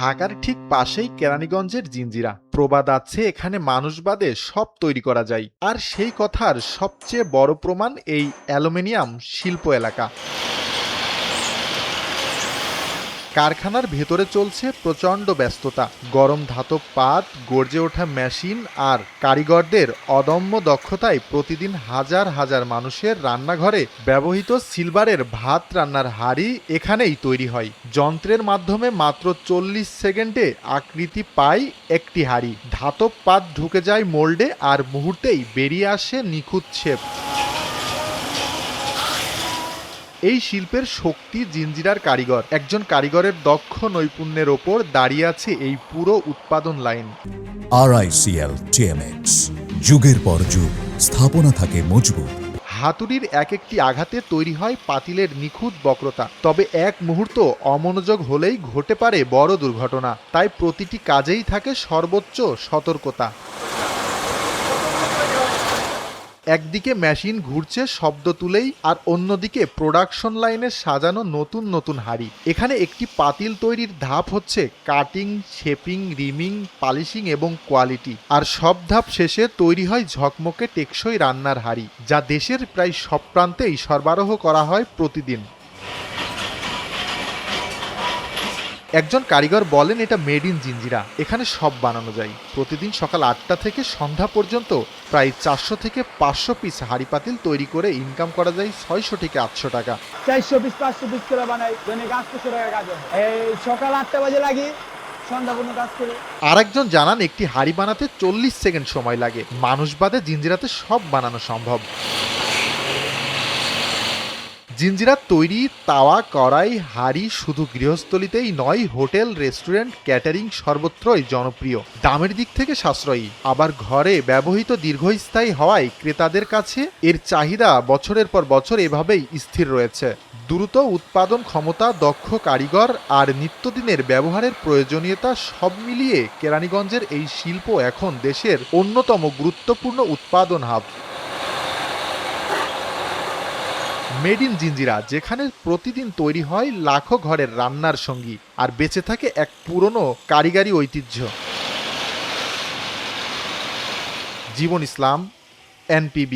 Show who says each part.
Speaker 1: ঢাকার ঠিক পাশেই কেরানীগঞ্জের জিঞ্জিরা। প্রবাদ আছে এখানে মানুষ বাদে সব তৈরি করা যায়, আর সেই কথার সবচেয়ে বড় প্রমাণ এই অ্যালুমিনিয়াম শিল্প এলাকা। কারখানার ভেতরে চলছে প্রচণ্ড ব্যস্ততা। গরম ধাতব পাত, গর্জে ওঠা মেশিন আর কারিগরদের অদম্য দক্ষতায় প্রতিদিন হাজার হাজার মানুষের রান্নাঘরে ব্যবহৃত সিলভারের ভাত রান্নার হাঁড়ি এখানেই তৈরি হয়। যন্ত্রের মাধ্যমে মাত্র 40 সেকেন্ডে আকৃতি পায় একটি হাঁড়ি। ধাতব পাত ঢুকে যায় মোল্ডে আর মুহূর্তেই বেরিয়ে আসে নিখুঁত শেপ। এই শিল্পের শক্তি জিঞ্জিরার কারিগর। একজন কারিগরের দক্ষ নৈপুণ্যের ওপর দাঁড়িয়ে আছে এই পুরো উৎপাদন লাইন।
Speaker 2: RICL TMX, যুগের পর যুগ স্থাপনা থাকে মজবুত।
Speaker 1: হাতুড়ির এক একটি আঘাতে তৈরি হয় পাতিলের নিখুঁত বক্রতা। তবে এক মুহূর্ত অমনোযোগ হলেই ঘটে পারে বড় দুর্ঘটনা। তাই প্রতিটি কাজেই থাকে সর্বোচ্চ সতর্কতা। একদিকে মেশিন ঘুরছে শব্দ তুলেই, আর অন্যদিকে প্রোডাকশন লাইনে সাজানো নতুন নতুন হাঁড়ি। এখানে একটি পাতিল তৈরির ধাপ হচ্ছে কাটিং, শেপিং, রিমিং, পালিশিং এবং কোয়ালিটি। আর সব ধাপ শেষে তৈরি হয় ঝকমকে টেকসই রান্নার হাঁড়ি, যা দেশের প্রায় সব প্রান্তেই সরবরাহ করা হয় প্রতিদিন। একজন কারিগর বলেন এটা মেড ইন জিঞ্জিরা, এখানে সব বানানো যায়। প্রতিদিন সকাল 8টা থেকে সন্ধ্যা পর্যন্ত প্রায় 400 থেকে 500 পিস হাঁড়ি পাতিল তৈরি করে ইনকাম করা যায় 600 থেকে 800 টাকা।
Speaker 3: 400 পিস 500 পিস করে বানাই, দৈনিক 800 টাকা কাজ হয়। এই সকাল 8টা বাজে লাগি, সন্ধ্যা পর্যন্ত কাজ করি।
Speaker 1: আরেকজন জানান একটি হাঁড়ি বানাতে 40 সেকেন্ড সময় লাগে। মানুষ বাদে জিঞ্জিরাতে সব বানানো সম্ভব। জিঞ্জিরার তৈরি তাওয়া, কড়াই, হাঁড়ি শুধু গৃহস্থলিতেই নয়, হোটেল, রেস্টুরেন্ট, ক্যাটারিং সর্বত্রই জনপ্রিয়। দামের দিক থেকে সাশ্রয়ী, আবার ঘরে ব্যবহৃত দীর্ঘস্থায়ী হওয়ায় ক্রেতাদের কাছে এর চাহিদা বছরের পর বছর এভাবেই স্থির রয়েছে। দ্রুত উৎপাদন ক্ষমতা, দক্ষ কারিগর আর নিত্যদিনের ব্যবহারের প্রয়োজনীয়তা সব মিলিয়ে কেরানীগঞ্জের এই শিল্প এখন দেশের অন্যতম গুরুত্বপূর্ণ উৎপাদন হাব। মেড ইন জিঞ্জিরা, যেখানে প্রতিদিন তৈরি হয় লাখো ঘরের রান্নার সঙ্গী, আর বেঁচে থাকে এক পুরনো কারিগরি ঐতিহ্য। জীবন ইসলাম, NPB।